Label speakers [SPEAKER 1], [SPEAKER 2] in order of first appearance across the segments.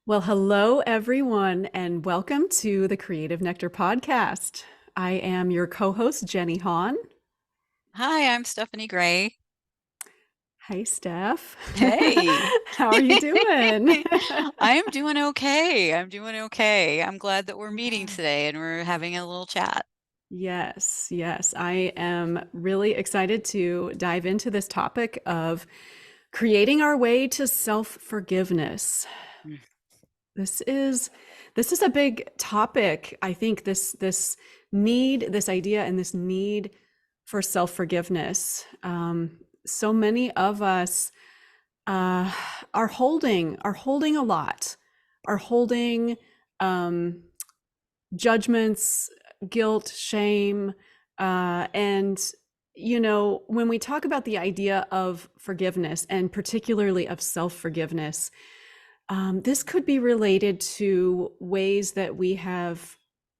[SPEAKER 1] Well, hello, everyone, and welcome to the Creative Nectar podcast. I am your co host, Jenny Hahn.
[SPEAKER 2] Hi, I'm Stephanie Gray.
[SPEAKER 1] Hi, Steph.
[SPEAKER 2] Hey.
[SPEAKER 1] How are you doing?
[SPEAKER 2] I'm doing okay. I'm doing okay. I'm glad that we're meeting
[SPEAKER 1] Yeah.
[SPEAKER 2] today and we're having a little chat.
[SPEAKER 1] Yes, yes. I am really excited to dive into this topic of creating our way to self-forgiveness.
[SPEAKER 2] Mm.
[SPEAKER 1] This is this is a big topic. I think this need, this idea, and this need for self-forgiveness. So many of us uh, are holding a lot, are holding um, judgments, guilt, shame, and when we talk about the idea of forgiveness and particularly of self-forgiveness, this could be related to ways that we have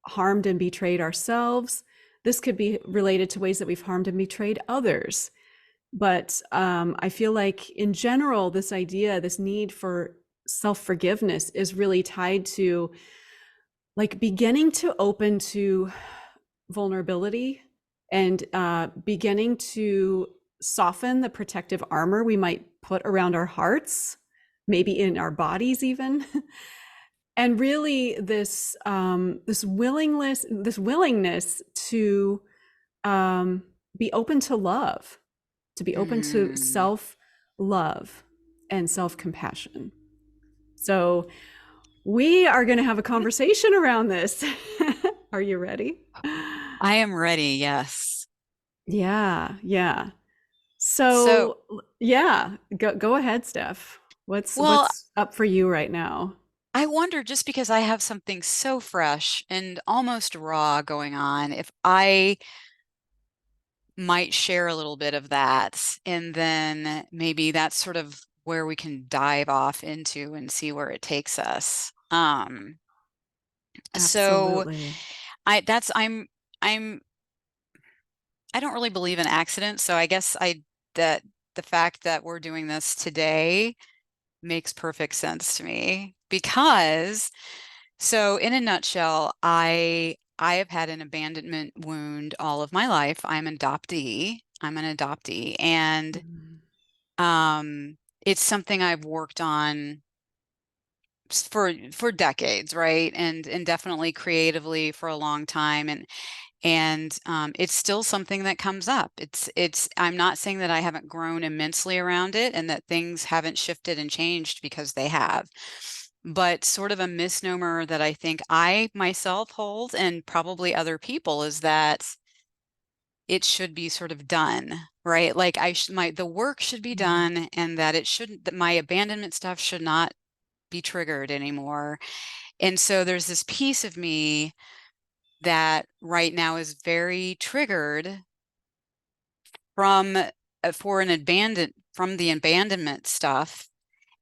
[SPEAKER 1] harmed and betrayed ourselves. This could be related to ways that we've harmed and betrayed others. But I feel like, in general, this idea, this need for self forgiveness is really tied to like beginning to open to vulnerability and beginning to soften the protective armor we might put around our hearts, maybe in our bodies even. And really this willingness to um, be open to love, to be open to
[SPEAKER 2] Mm.
[SPEAKER 1] self love and self compassion. So we are going to have a conversation around this. Are you ready?
[SPEAKER 2] I am ready, yes.
[SPEAKER 1] Yeah, yeah.
[SPEAKER 2] So,
[SPEAKER 1] So yeah, go ahead, Steph. What's
[SPEAKER 2] well,
[SPEAKER 1] what's up for you right now?
[SPEAKER 2] I wonder just because I have something so fresh and almost raw going on, if I might share a little bit of that, and then maybe that's sort of where we can dive off into and see where it takes us. So
[SPEAKER 1] Absolutely.
[SPEAKER 2] I that's I'm I don't really believe in accidents, so I guess I that the fact that we're doing this today makes perfect sense to me because so in a nutshell, I have had an abandonment wound all of my life. I'm an adoptee, and
[SPEAKER 1] Mhm.
[SPEAKER 2] it's something I've worked on for decades, right? And definitely creatively for a long time. And it's still something that comes up. I'm not saying that I haven't grown immensely around it and that things haven't shifted and changed because they have. But sort of a misnomer that I think I myself hold and probably other people is that it should be sort of done, right? Like the work should be
[SPEAKER 1] Mhm.
[SPEAKER 2] done and that it shouldn't, that my abandonment stuff should not be triggered anymore. And so there's this piece of me that right now is very triggered from for an abandon from the abandonment stuff.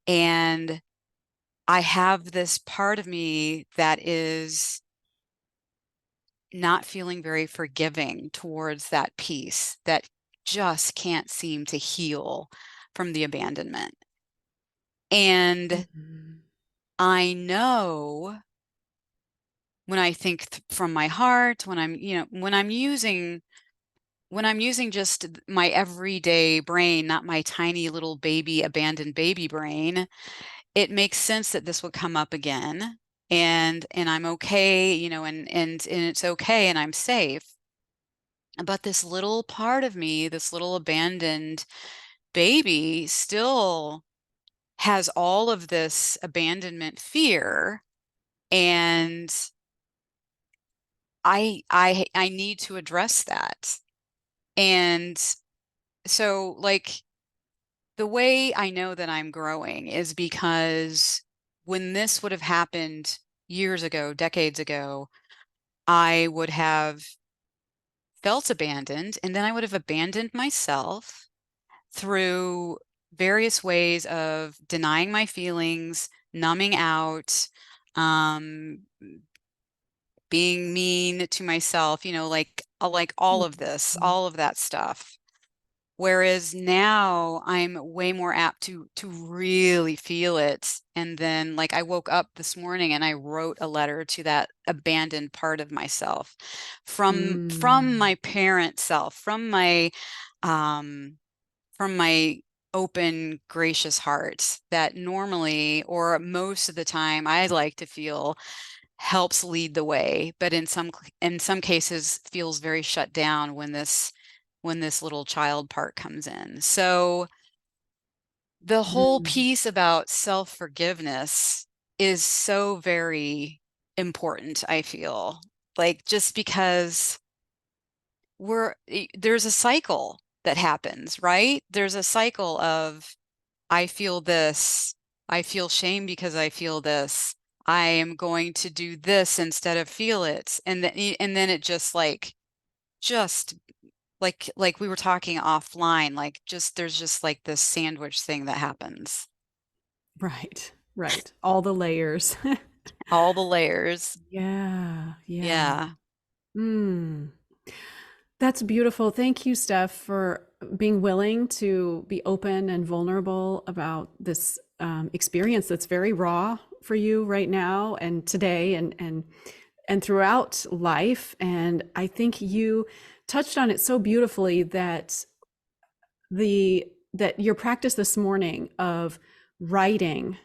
[SPEAKER 2] And I have this part of me that is not feeling very forgiving towards that piece that just can't seem to heal from the abandonment. And
[SPEAKER 1] Mhm.
[SPEAKER 2] I know when I think from my heart, when I'm using just my everyday brain, not my tiny little baby, abandoned baby brain, it makes sense that this would come up again. And I'm okay, and it's okay and I'm safe. But this little part of me, this little abandoned baby, still has all of this abandonment fear. And I need to address that. And so like the way I know that I'm growing is because when this would have happened years ago, decades ago, I would have felt abandoned, and then I would have abandoned myself through various ways of denying my feelings, numbing out, um, being mean to myself, like all of this,
[SPEAKER 1] Mhm.
[SPEAKER 2] all of that stuff. Whereas now I'm way more apt to really feel it. And then like I woke up this morning and I wrote a letter to that abandoned part of myself from
[SPEAKER 1] Mm,
[SPEAKER 2] my parent self, um from my open, gracious heart that normally or most of the time I like to feel helps lead the way, but in some cases feels very shut down when this little child part comes in. So the whole
[SPEAKER 1] mm,
[SPEAKER 2] piece about self-forgiveness is so very important, I feel. Like just because there's a cycle that happens, right? There's a cycle of I feel this. I feel shame because I feel this. I am going to do this instead of feel it. And then it just like we were talking offline, like just there's just like this sandwich thing that happens.
[SPEAKER 1] right, right. All the layers.
[SPEAKER 2] All the layers.
[SPEAKER 1] Yeah, yeah.
[SPEAKER 2] Yeah.
[SPEAKER 1] Mm. That's beautiful. Thank you, Steph, for being willing to be open and vulnerable about this experience that's very raw for you right now and today and throughout life. And I think you touched on it so beautifully that the that your practice this morning of writing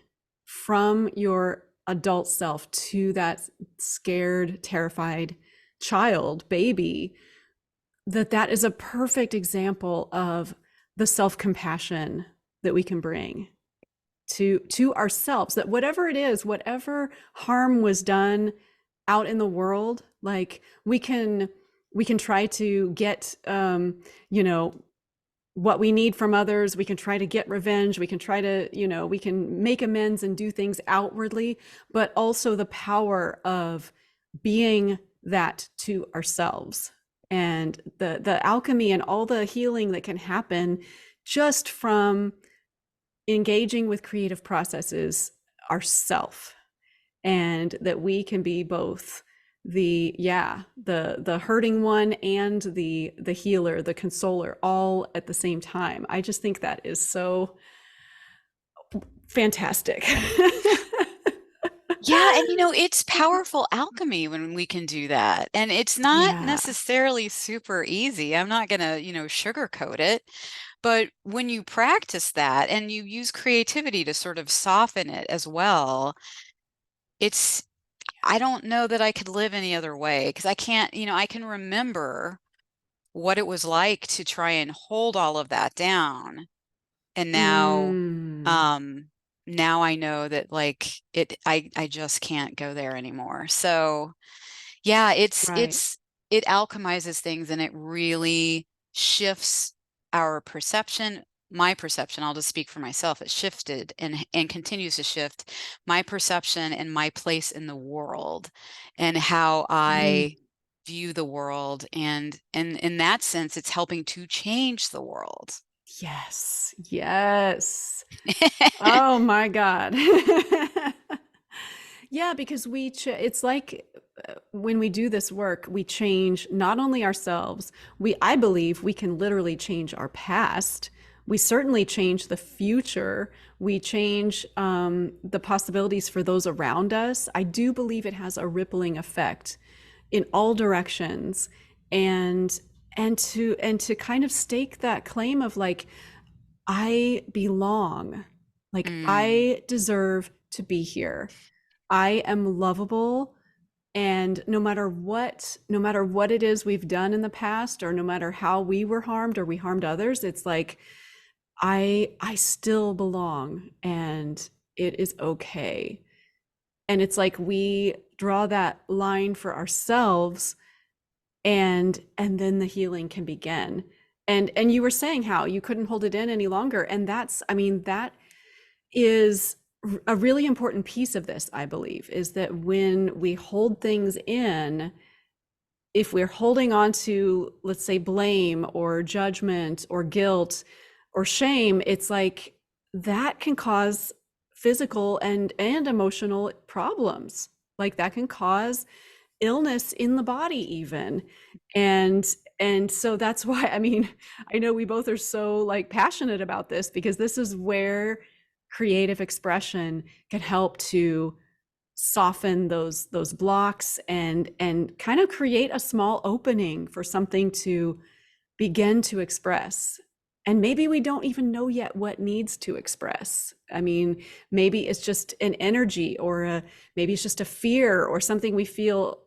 [SPEAKER 1] from your adult self to that scared, terrified child, baby, that is a perfect example of the self-compassion that we can bring to ourselves, that whatever it is, whatever harm was done out in the world, like we can try to get you know what we need from others, we can try to get revenge, we can try to we can make amends and do things outwardly, but also the power of being that to ourselves, and the alchemy and all the healing that can happen just from engaging with creative processes ourself, and that we can be both the hurting one and the healer, the consoler, all at the same time. I just think that is so fantastic.
[SPEAKER 2] Yeah, and it's powerful alchemy when we can do that. And it's not
[SPEAKER 1] Yeah.
[SPEAKER 2] necessarily super easy. I'm not gonna, sugarcoat it. But when you practice that and you use creativity to sort of soften it as well, it's I don't know that I could live any other way because I can't, I can remember what it was like to try and hold all of that down. And
[SPEAKER 1] Mm,
[SPEAKER 2] um now I know that like I just can't go there anymore. So yeah,
[SPEAKER 1] right.
[SPEAKER 2] it alchemizes things and it really shifts our perception. My perception, I'll just speak for myself, it shifted and continues to shift my perception and my place in the world and how
[SPEAKER 1] Mm,
[SPEAKER 2] I view the world. And in that sense, it's helping to change the world.
[SPEAKER 1] yes, yes. Oh my God. Yeah, because it's like when we do this work, we change not only ourselves, I believe we can literally change our past. We certainly change the future. We change the possibilities for those around us. I do believe it has a rippling effect in all directions. And and to kind of stake that claim of like, I belong. Like,
[SPEAKER 2] Mm,
[SPEAKER 1] I deserve to be here. I am lovable. And no matter what it is we've done in the past, or no matter how we were harmed or we harmed others, it's like, I still belong, and it is okay. And it's like we draw that line for ourselves, and then the healing can begin. And you were saying how you couldn't hold it in any longer, and that is a really important piece of this, I believe, is that when we hold things in, if we're holding on to, let's say, blame or judgment or guilt or shame, it's like that can cause physical and emotional problems. Like that can cause illness in the body even. And And so that's why, I mean, I know we both are so like passionate about this, because this is where creative expression can help to soften those blocks and kind of create a small opening for something to begin to express. And maybe we don't even know yet what needs to express. I mean, maybe it's just an energy, or maybe it's just a fear, or something we feel,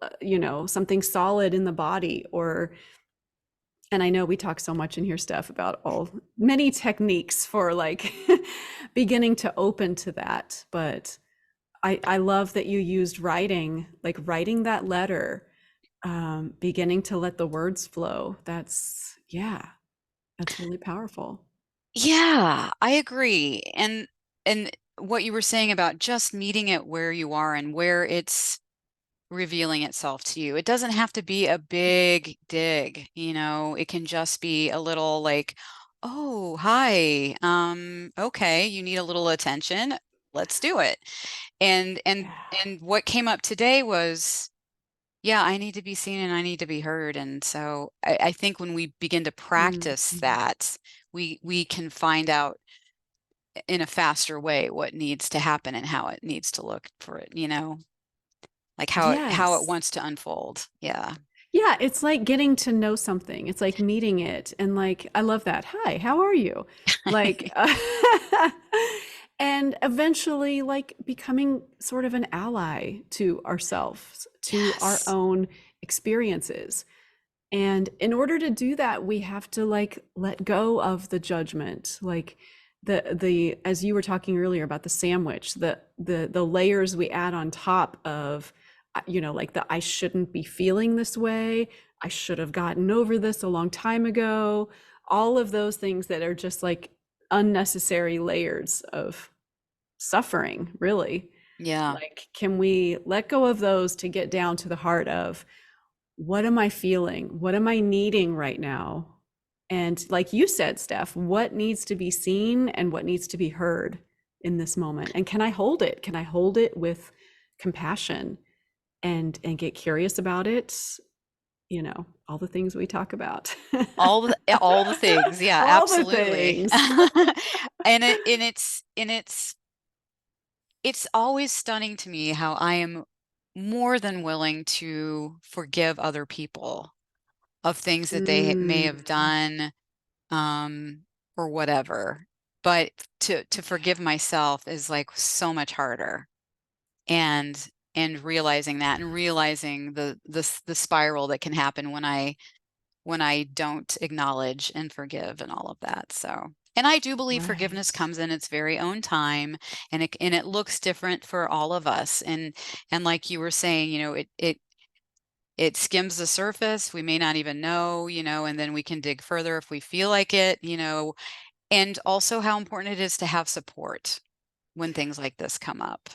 [SPEAKER 1] something solid in the body. Or, and I know we talk so much in here, Steph, about many techniques for like beginning to open to that. But I love that you used writing, like writing that letter, beginning to let the words flow. Yeah, that's really powerful.
[SPEAKER 2] Yeah, I agree. And what you were saying about just meeting it where you are and where it's revealing itself to you. It doesn't have to be a big dig, it can just be a little like, oh, hi. Okay, you need a little attention. Let's do it. And and
[SPEAKER 1] Yeah.
[SPEAKER 2] and what came up today was, yeah, I need to be seen and I need to be heard. And so I think when we begin to practice
[SPEAKER 1] Mhm.
[SPEAKER 2] that, we can find out in a faster way what needs to happen and how it needs to look for it, like how it
[SPEAKER 1] Yes.
[SPEAKER 2] wants to unfold. Yeah.
[SPEAKER 1] Yeah, it's like getting to know something. It's like meeting it, and like I love that. Hi, how are you? Like and eventually like becoming sort of an ally to ourselves, to our
[SPEAKER 2] Yes.
[SPEAKER 1] own experiences. And in order to do that, we have to like let go of the judgment, like the as you were talking earlier about the sandwich, the layers we add on top of, like the I shouldn't be feeling this way, I should have gotten over this a long time ago, all of those things that are just like unnecessary layers of suffering, really.
[SPEAKER 2] Yeah.
[SPEAKER 1] Like, can we let go of those to get down to the heart of, what am I feeling? What am I needing right now? And like you said, Steph, what needs to be seen and what needs to be heard in this moment? And can I hold it? Can I hold it with compassion and get curious about it? All the things we talk about.
[SPEAKER 2] All the things. Yeah,
[SPEAKER 1] All the
[SPEAKER 2] absolutely.
[SPEAKER 1] things.
[SPEAKER 2] It's always stunning to me how I am more than willing to forgive other people of things that they may
[SPEAKER 1] Mm,
[SPEAKER 2] have done, um, or whatever. But to forgive myself is like so much harder. And realizing that, and realizing the spiral that can happen when I don't acknowledge and forgive and all of that. So, and I do believe forgiveness
[SPEAKER 1] right.
[SPEAKER 2] comes in its very own time, and it looks different for all of us. And like you were saying, it skims the surface. We may not even know, and then we can dig further if we feel like it, and also how important it is to have support when things like this come up.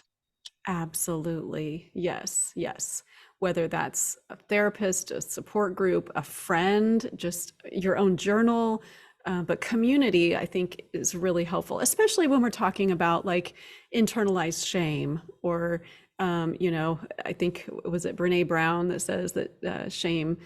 [SPEAKER 1] Absolutely. Yes. Yes. Whether that's a therapist, a support group, a friend, just your own journal. But community, I think, is really helpful, especially when we're talking about like internalized shame, or, I think, was it Brene Brown that says that shame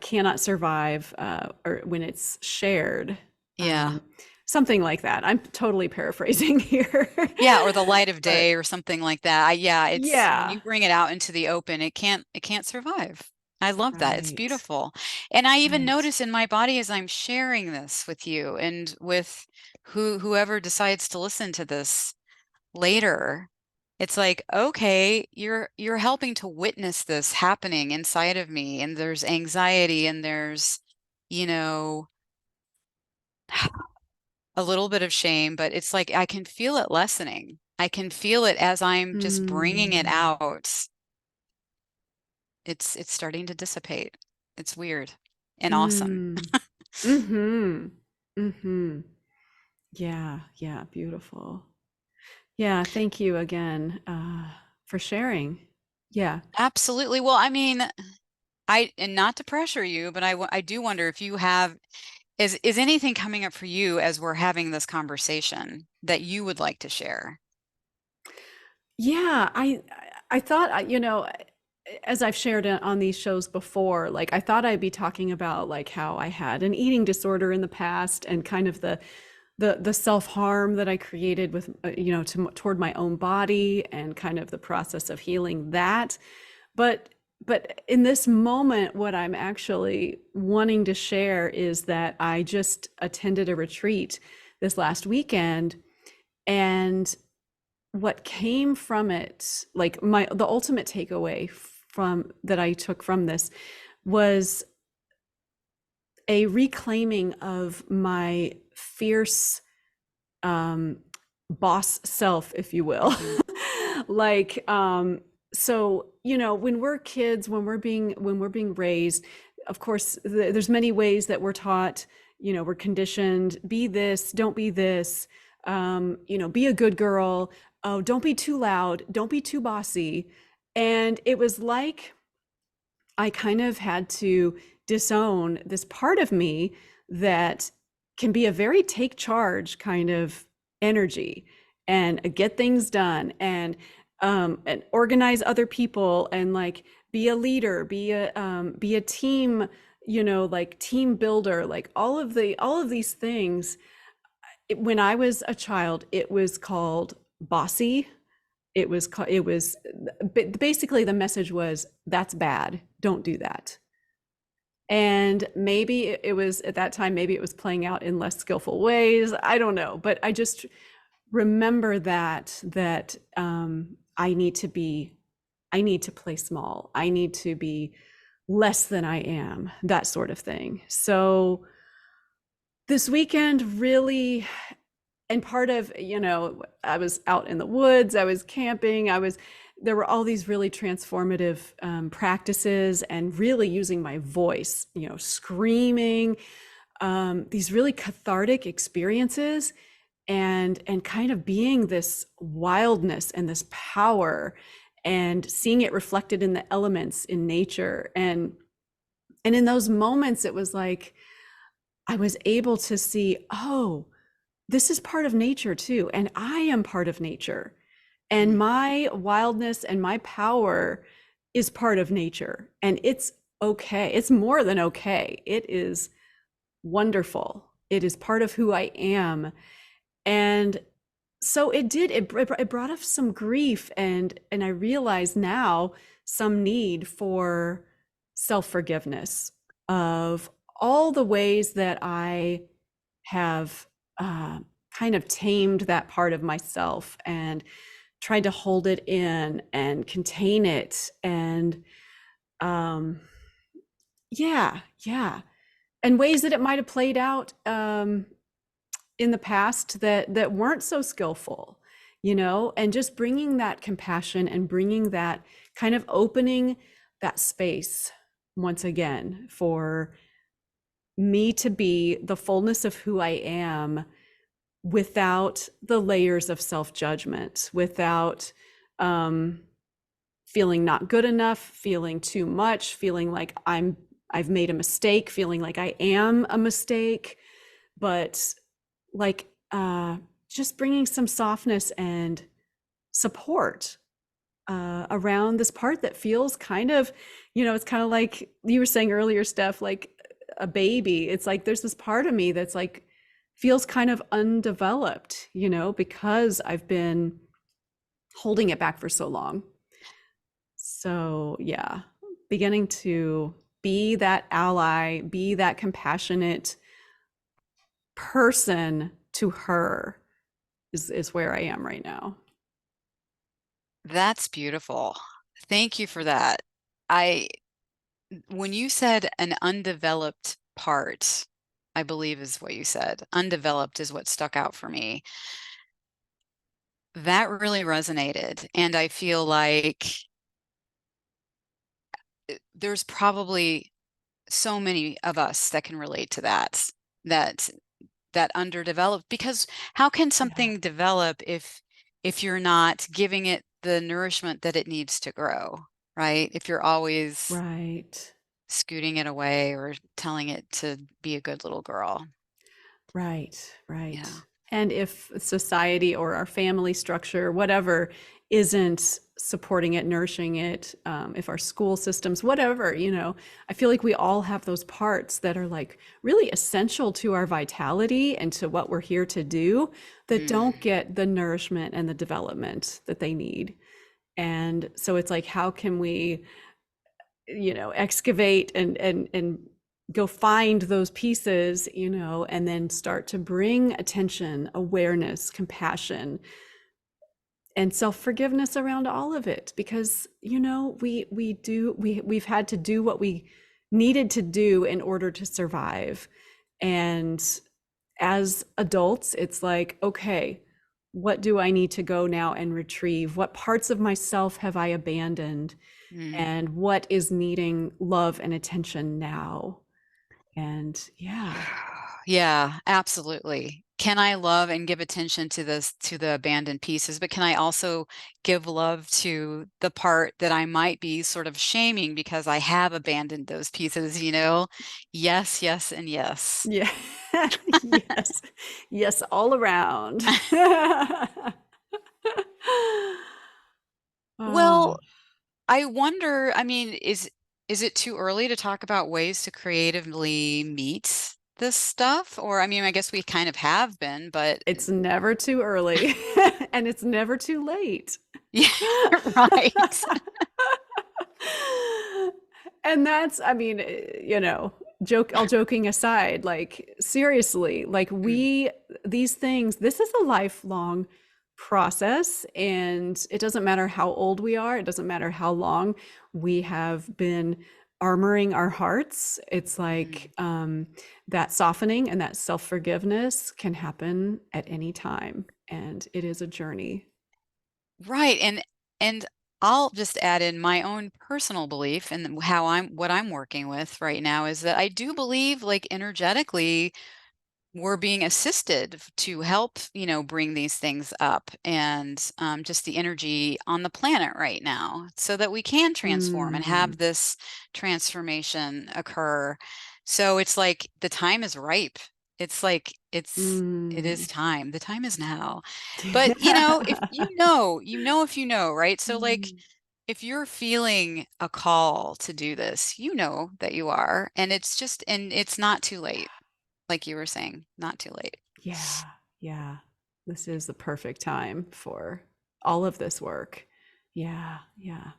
[SPEAKER 1] cannot survive, or when it's shared.
[SPEAKER 2] Yeah.
[SPEAKER 1] Um, Something like that. I'm totally paraphrasing here.
[SPEAKER 2] Yeah, or the light of
[SPEAKER 1] But
[SPEAKER 2] day or something like that. Yeah, it's when
[SPEAKER 1] yeah.
[SPEAKER 2] you bring it out into the open, it can't survive. I love that. It's
[SPEAKER 1] Right.
[SPEAKER 2] beautiful. And I even
[SPEAKER 1] Right.
[SPEAKER 2] notice in my body as I'm sharing this with you and with whoever decides to listen to this later, it's like, okay, you're helping to witness this happening inside of me, and there's anxiety and there's, you know, a little bit of shame, but it's like I can feel it lessening. I can feel it as I'm just bringing it
[SPEAKER 1] Mm.
[SPEAKER 2] out. It's starting to dissipate. It's weird and awesome.
[SPEAKER 1] Mm. Mm-hmm. Mm-hmm. Yeah. Yeah. Beautiful. Yeah. Thank you again, for sharing. Yeah.
[SPEAKER 2] Absolutely. Well, I mean, and not to pressure you, but I do wonder if you have, is anything coming up for you as we're having this conversation that you would like to share?
[SPEAKER 1] Yeah. I thought, as I've shared on these shows before, like I thought I'd be talking about like how I had an eating disorder in the past and kind of the self-harm that I created with toward my own body and kind of the process of healing that. But in this moment, what I'm actually wanting to share is that I just attended a retreat this last weekend, and what came from it, like the ultimate takeaway from that I took from this was a reclaiming of my fierce um, boss self, if you will.
[SPEAKER 2] Mhm.
[SPEAKER 1] Like, so when we're kids, when we're being raised, of course, there's many ways that we're taught. We're conditioned: be this, don't be this. Be a good girl. Oh, don't be too loud. Don't be too bossy. And it was like I kind of had to disown this part of me that can be a very take charge kind of energy and get things done and organize other people and like be a leader, be a team, like team builder, like all of these things. When I was a child, it was called bossy. It was basically the message was, that's bad, don't do that. And maybe it was at that time, maybe it was playing out in less skillful ways, I don't know, but I just remember that I need to play small, I need to be less than I am, that sort of thing. So this weekend really, and part of, I was out in the woods, I was camping, there were all these really transformative practices and really using my voice, screaming, these really cathartic experiences, and kind of being this wildness and this power and seeing it reflected in the elements in nature. And in those moments, it was like I was able to see, oh, this is part of nature too, and I am part of nature, and
[SPEAKER 2] Mm.
[SPEAKER 1] my wildness and my power is part of nature, and it's okay, it's more than okay, it is wonderful, it is part of who I am. And so it brought up some grief, and I realize now some need for self-forgiveness of all the ways that I have uh, kind of tamed that part of myself and tried to hold it in and contain it. And yeah, yeah. And ways that it might have played out in the past that weren't so skillful, and just bringing that compassion and bringing that kind of opening that space once again for me to be the fullness of who I am without the layers of self-judgment, without um, feeling not good enough, feeling too much, feeling like I've made a mistake, feeling like I am a mistake, but like just bringing some softness and support around this part that feels kind of, it's kind of like you were saying earlier, Steph, like a baby. It's like there's this part of me that's like feels kind of undeveloped, because I've been holding it back for so long. So, yeah, beginning to be that ally, be that compassionate person to her is where I am right now.
[SPEAKER 2] That's beautiful. Thank you for that. I When you said an undeveloped part, I believe is what you said. Undeveloped is what stuck out for me. That really resonated, and I feel like there's probably so many of us that can relate to that that underdeveloped, because how can
[SPEAKER 1] Yeah.
[SPEAKER 2] something develop if you're not giving it the nourishment that it needs to grow, right? If you're always
[SPEAKER 1] Right.
[SPEAKER 2] scooting it away or telling it to be a good little girl.
[SPEAKER 1] Right. Right.
[SPEAKER 2] Yeah.
[SPEAKER 1] And if society or our family structure, whatever, isn't supporting it, nourishing it, if our school systems, whatever, I feel like we all have those parts that are like really essential to our vitality and to what we're here to do that don't
[SPEAKER 2] Mm.
[SPEAKER 1] get the nourishment and the development that they need. And so it's like, how can we, excavate and go find those pieces, and then start to bring attention, awareness, compassion, and self-forgiveness around all of it, because we've had to do what we needed to do in order to survive. And as adults, it's like, okay, what do I need to go now and retrieve? What parts of myself have I abandoned?
[SPEAKER 2] Mm.
[SPEAKER 1] And what is needing love and attention now? And yeah.
[SPEAKER 2] Yeah, absolutely. Can I love and give attention to the abandoned pieces, but can I also give love to the part that I might be sort of shaming because I have abandoned those pieces, you know? Yes, yes, and yes.
[SPEAKER 1] Yeah. Yes. Yes, all around. Ah,
[SPEAKER 2] Well, I wonder, I mean, is it too early to talk about ways to creatively meet this stuff? Or I mean, I guess we kind of have been, but
[SPEAKER 1] it's never too early and it's never too late.
[SPEAKER 2] yeah, right.
[SPEAKER 1] And that's, I mean, all joking aside, like seriously, like
[SPEAKER 2] Mm,
[SPEAKER 1] these things, this is a lifelong process, and it doesn't matter how old we are, it doesn't matter how long we have been armoring our hearts. It's like,
[SPEAKER 2] mm.
[SPEAKER 1] that softening and that self-forgiveness can happen at any time, and it is a journey.
[SPEAKER 2] Right, and I'll just add in my own personal belief and how what I'm working with right now is that I do believe like energetically we're being assisted to help, bring these things up and just the energy on the planet right now so that we can transform and
[SPEAKER 1] Mm,
[SPEAKER 2] have this transformation occur. So it's like the time is ripe. It's like it is
[SPEAKER 1] mm.
[SPEAKER 2] time. The time is now. But if
[SPEAKER 1] Yeah.
[SPEAKER 2] if you know, right? So like
[SPEAKER 1] Mm.
[SPEAKER 2] if you're feeling a call to do this, you know that you are, and it's not too late. Like you were saying, not too late.
[SPEAKER 1] Yeah, yeah. This is the perfect time for all of this work. Yeah, yeah.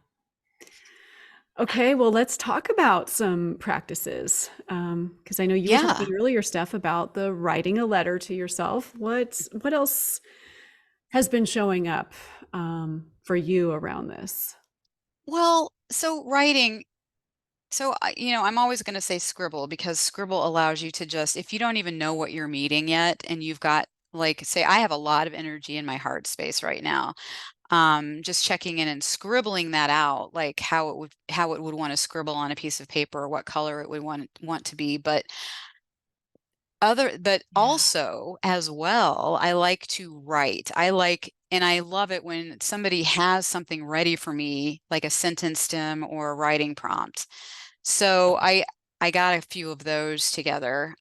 [SPEAKER 1] Okay, well, let's talk about some practices. Because I know you were
[SPEAKER 2] Yeah.
[SPEAKER 1] talking earlier, Steph, about the writing a letter to yourself. What else has been showing up for you around this?
[SPEAKER 2] Well, so writing, I'm always going to say scribble because scribble allows you to just, if you don't even know what you're meeting yet, and you've got, like, say, I have a lot of energy in my heart space right now. Just checking in and scribbling that out, like how it would want to scribble on a piece of paper, or what color it would want to be. But
[SPEAKER 1] Yeah.
[SPEAKER 2] also as well, I like to write. And I love it when somebody has something ready for me, like a sentence stem or a writing prompt. So I got a few of those together.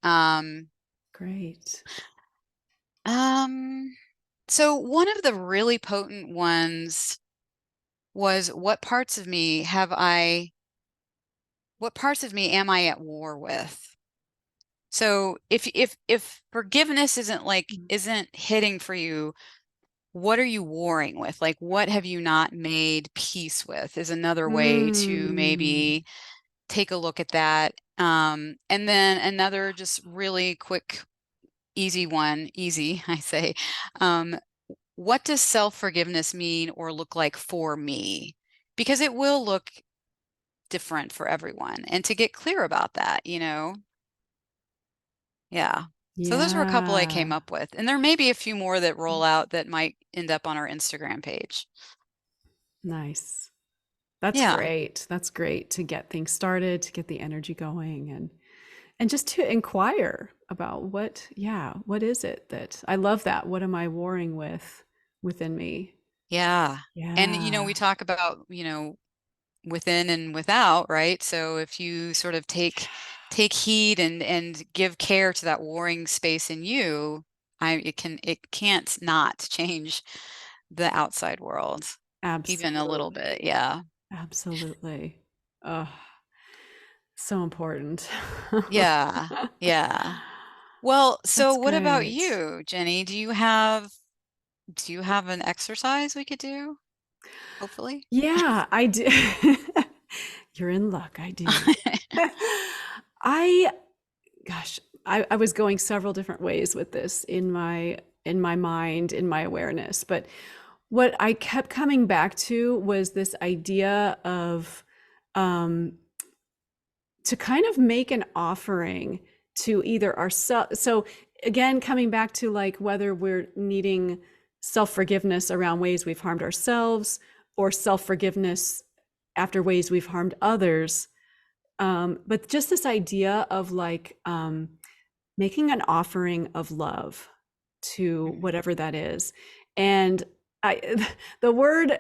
[SPEAKER 1] Great.
[SPEAKER 2] Um, so one of the really potent ones was what parts of me am I at war with? So if forgiveness isn't hitting for you, what are you warring with? Like, what have you not made peace with is another way to
[SPEAKER 1] Mm,
[SPEAKER 2] maybe take a look at that. And then another just really quick, easy one, easy, I say, um, what does self-forgiveness mean or look like for me? Because it will look different for everyone. And to get clear about that. Yeah. So those were a couple I came
[SPEAKER 1] yeah.
[SPEAKER 2] up with. And there may be a few more that roll out that might end up on our Instagram page.
[SPEAKER 1] Nice. That's
[SPEAKER 2] Yeah.
[SPEAKER 1] great. That's great to get things started, to get the energy going, and just to inquire about what is it that I love that. What am I warring with within me?
[SPEAKER 2] Yeah. And we
[SPEAKER 1] Yeah.
[SPEAKER 2] talk about, within and without, right? So if you sort of take heed and give care to that warring space in you, it can't not change the outside world. even a little
[SPEAKER 1] Absolutely.
[SPEAKER 2] bit. Yeah.
[SPEAKER 1] Absolutely. Oh, so important.
[SPEAKER 2] Yeah. Yeah. Well, so
[SPEAKER 1] That's
[SPEAKER 2] what about
[SPEAKER 1] great.
[SPEAKER 2] you, Jenny? Do you have an exercise we could do? Hopefully.
[SPEAKER 1] Yeah, I do. You're in luck. I do. I, gosh, I was going several different ways with this in my mind, in my awareness. But what I kept coming back to was this idea of um, to kind of make an offering to either ourselves. So again, coming back to like whether we're needing self-forgiveness around ways we've harmed ourselves or self-forgiveness after ways we've harmed others. But just this idea of like making an offering of love to
[SPEAKER 2] Mm,
[SPEAKER 1] whatever that is. And I, the word,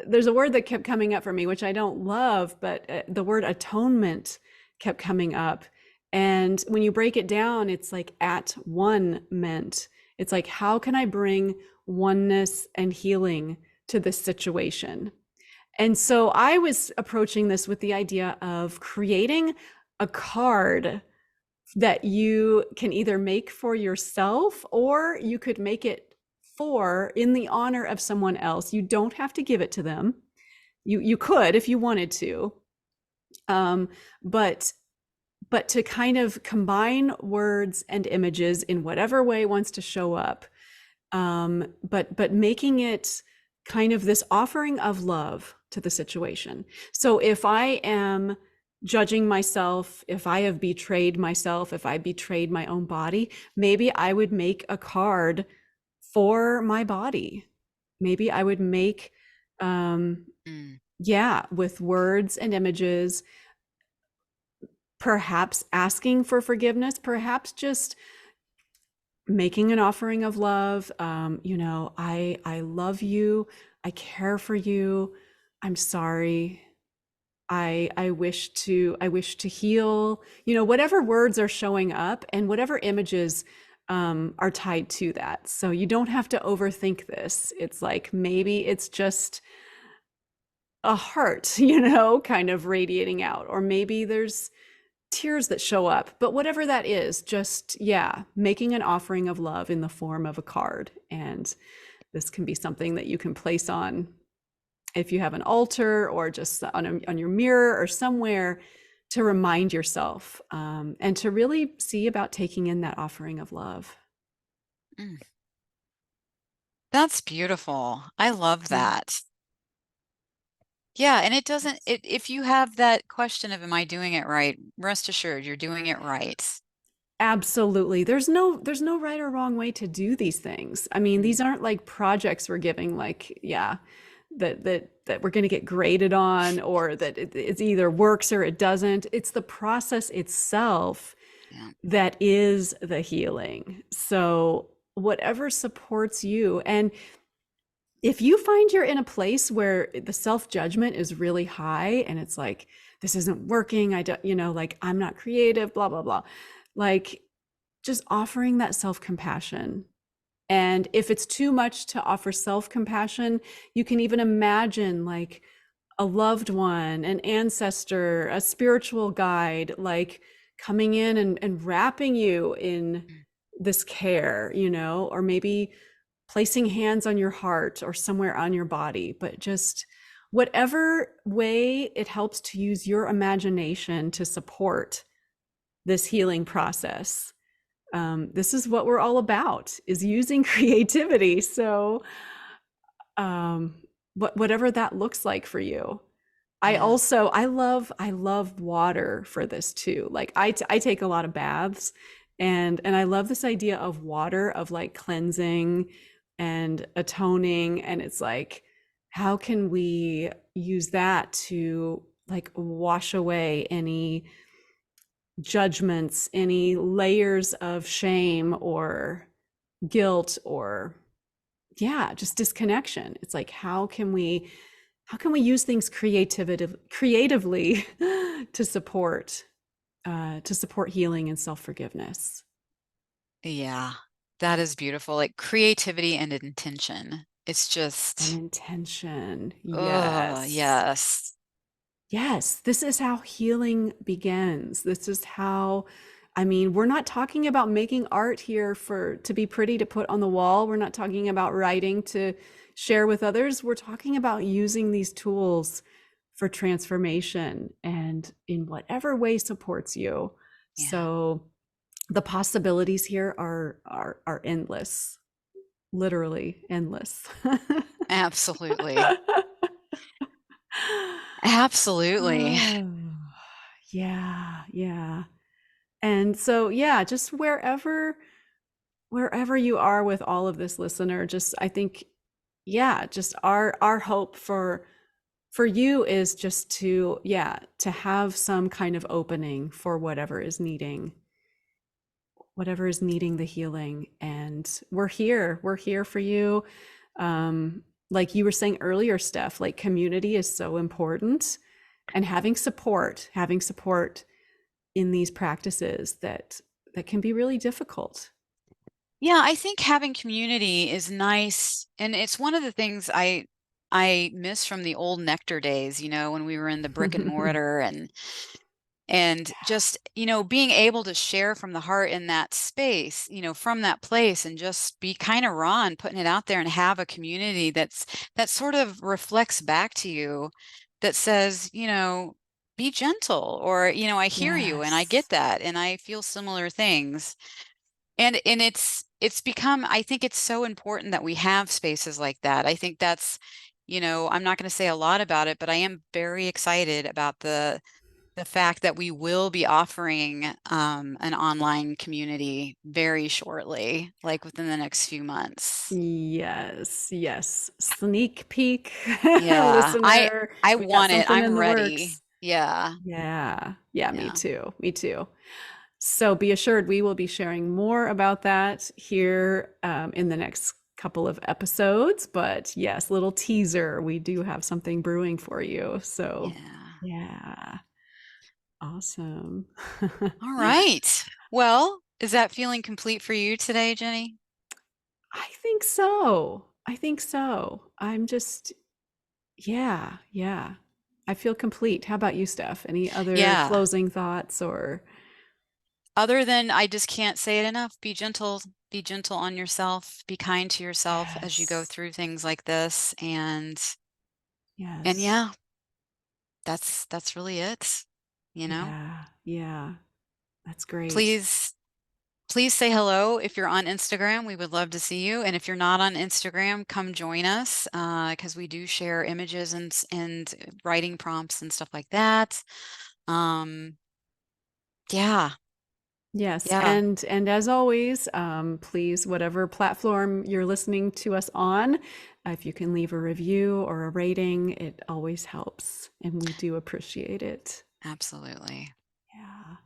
[SPEAKER 1] there's a word that kept coming up for me, which I don't love, but the word atonement kept coming up. And when you break it down, it's like at one meant. It's like, how can I bring oneness and healing to this situation? And so I was approaching this with the idea of creating a card that you can either make for yourself or you could make it for in the honor of someone else. You don't have to give it to them. You could if you wanted to, um, but to kind of combine words and images in whatever way wants to show up, but making it kind of this offering of love to the situation. So if I am judging myself, if I have betrayed myself, if I betrayed my own body, maybe I would make a card for my body. Maybe I would make, um,
[SPEAKER 2] mm,
[SPEAKER 1] yeah, with words and images, perhaps asking for forgiveness, perhaps just making an offering of love. I love you, I care for you, I'm sorry, I wish to heal, whatever words are showing up and whatever images are tied to that. So you don't have to overthink this. It's like maybe it's just a heart, kind of radiating out, or maybe there's tears that show up, but whatever that is, just, yeah, making an offering of love in the form of a card. And this can be something that you can place on, if you have an altar or just on your mirror or somewhere, to remind yourself, and to really see about taking in that offering of love.
[SPEAKER 2] mm. That's beautiful. I love
[SPEAKER 1] Yeah.
[SPEAKER 2] that. Yeah, and it doesn't if you have that question of am I doing it right, rest assured you're doing it right.
[SPEAKER 1] Absolutely. There's no right or wrong way to do these things. I mean,
[SPEAKER 2] Mm,
[SPEAKER 1] these aren't like projects we're giving, like, yeah, that we're going to get graded on, or that it's either works or it doesn't. It's the process itself
[SPEAKER 2] yeah.
[SPEAKER 1] that is the healing. So whatever supports you. And if you find you're in a place where the self-judgment is really high and it's like, this isn't working, I don't, like, I'm not creative, blah, blah, blah. Like, just offering that self-compassion. And if it's too much to offer self-compassion, you can even imagine like a loved one, an ancestor, a spiritual guide, like coming in and wrapping you in
[SPEAKER 2] Mm,
[SPEAKER 1] this care, or maybe placing hands on your heart or somewhere on your body, but just whatever way it helps to use your imagination to support this healing process. This is what we're all about, is using creativity. So um, whatever that looks like for you.
[SPEAKER 2] yeah.
[SPEAKER 1] I love water for this too. Like I take a lot of baths, and I love this idea of water, of like cleansing and atoning. And it's like, how can we use that to like wash away any judgments, any layers of shame or guilt, or, yeah, just disconnection. It's like, how can we use things creatively to support healing and self-forgiveness?
[SPEAKER 2] Yeah. That is beautiful. Like creativity and intention. It's
[SPEAKER 1] An
[SPEAKER 2] just,
[SPEAKER 1] intention.
[SPEAKER 2] oh,
[SPEAKER 1] Yes.
[SPEAKER 2] yes.
[SPEAKER 1] Yes, this is how healing begins. This is how, I mean, we're not talking about making art here for to be pretty to put on the wall. We're not talking about writing to share with others. We're talking about using these tools for transformation and in whatever way supports you.
[SPEAKER 2] Yeah,
[SPEAKER 1] So the possibilities here are endless, literally endless.
[SPEAKER 2] absolutely. Absolutely.
[SPEAKER 1] Oh, yeah, yeah. And so, yeah, just wherever you are with all of this, listener, just I think, yeah, just our hope for you is just to, yeah, to have some kind of opening for whatever is needing the healing. And we're here for you. Like you were saying earlier, Steph, like community is so important, and having support in these practices that can be really difficult.
[SPEAKER 2] Yeah, I think having community is nice, and it's one of the things I miss from the old Nectar days, when we were in the brick and mortar, and just, being able to share from the heart in that space, from that place, and just be kind of raw and putting it out there, and have a community that sort of reflects back to you, that says, be gentle, or, I hear you and I get
[SPEAKER 1] Yes.
[SPEAKER 2] that and I feel similar things. And it's become, I think it's so important that we have spaces like that. I think that's, I'm not going to say a lot about it, but I am very excited about the fact that we will be offering an online community very shortly, like within the next few months.
[SPEAKER 1] Yes, yes. Sneak peek,
[SPEAKER 2] Yeah, I
[SPEAKER 1] listener.
[SPEAKER 2] I
[SPEAKER 1] We got
[SPEAKER 2] want it.
[SPEAKER 1] something
[SPEAKER 2] I'm
[SPEAKER 1] in the
[SPEAKER 2] ready.
[SPEAKER 1] works.
[SPEAKER 2] Yeah.
[SPEAKER 1] Yeah. Yeah, me
[SPEAKER 2] Yeah.
[SPEAKER 1] too. Me too. So be assured we will be sharing more about that here in the next couple of episodes. But yes, little teaser, we do have something brewing for you. So
[SPEAKER 2] Yeah.
[SPEAKER 1] yeah, awesome.
[SPEAKER 2] All right. Well, is that feeling complete for you today, Jenny?
[SPEAKER 1] I think so. I think so. I'm just, yeah, yeah. I feel complete. How about you, Steph? Any other
[SPEAKER 2] Yeah.
[SPEAKER 1] closing thoughts or?
[SPEAKER 2] Other than, I just can't say it enough. Be gentle on yourself, be kind to yourself as you go
[SPEAKER 1] Yes,
[SPEAKER 2] through things like this. And
[SPEAKER 1] yes,
[SPEAKER 2] yeah, that's really it. You know,
[SPEAKER 1] yeah, yeah. That's great.
[SPEAKER 2] please, please say hello if you're on Instagram. We would love to see you. And if you're not on Instagram, come join us, because we do share images and writing prompts and stuff like that. Um, yeah,
[SPEAKER 1] Yes,
[SPEAKER 2] yeah,
[SPEAKER 1] and as always, please, whatever platform you're listening to us on, if you can leave a review or a rating, it always helps, and we do appreciate it.
[SPEAKER 2] absolutely.
[SPEAKER 1] Yeah.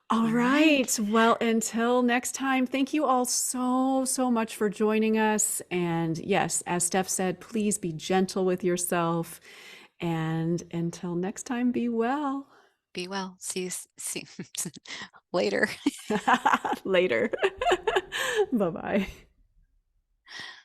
[SPEAKER 1] All
[SPEAKER 2] All right.
[SPEAKER 1] right. Well, until next time, thank you all so much for joining us. And yes, as Steph said, please be gentle with yourself. And until next time, be well.
[SPEAKER 2] Be well. See later.
[SPEAKER 1] Later. Bye bye.